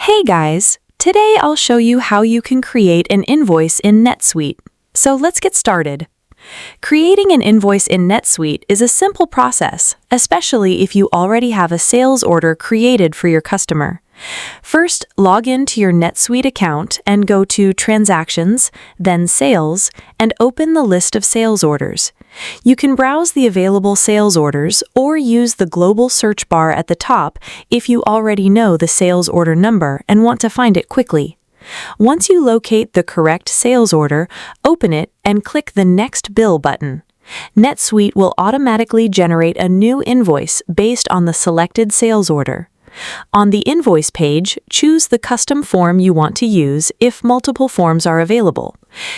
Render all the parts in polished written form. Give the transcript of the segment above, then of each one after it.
Hey guys! Today I'll show you how you can create an invoice in NetSuite. So let's get started. Creating an invoice in NetSuite is a simple process, especially if you already have a sales order created for your customer. First, log in to your NetSuite account and go to Transactions, then Sales, and open the list of sales orders. You can browse the available sales orders or use the global search bar at the top if you already know the sales order number and want to find it quickly. Once you locate the correct sales order, open it and click the Next Bill button. NetSuite will automatically generate a new invoice based on the selected sales order. On the invoice page, choose the custom form you want to use if multiple forms are available.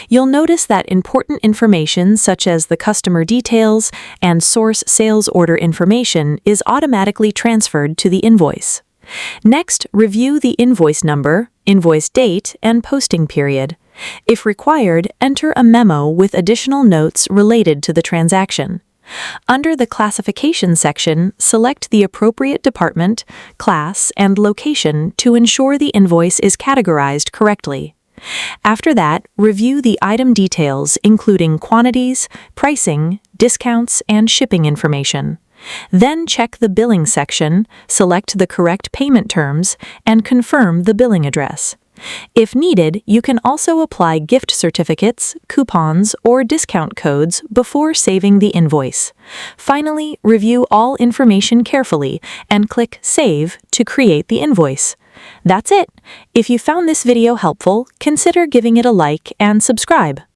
You'll notice that important information such as the customer details and source sales order information is automatically transferred to the invoice. Next, review the invoice number, invoice date, and posting period. If required, enter a memo with additional notes related to the transaction. Under the Classification section, select the appropriate department, class, and location to ensure the invoice is categorized correctly. After that, review the item details including quantities, pricing, discounts, and shipping information. Then check the Billing section, select the correct payment terms, and confirm the billing address. If needed, you can also apply gift certificates, coupons, or discount codes before saving the invoice. Finally, review all information carefully and click Save to create the invoice. That's it! If you found this video helpful, consider giving it a like and subscribe.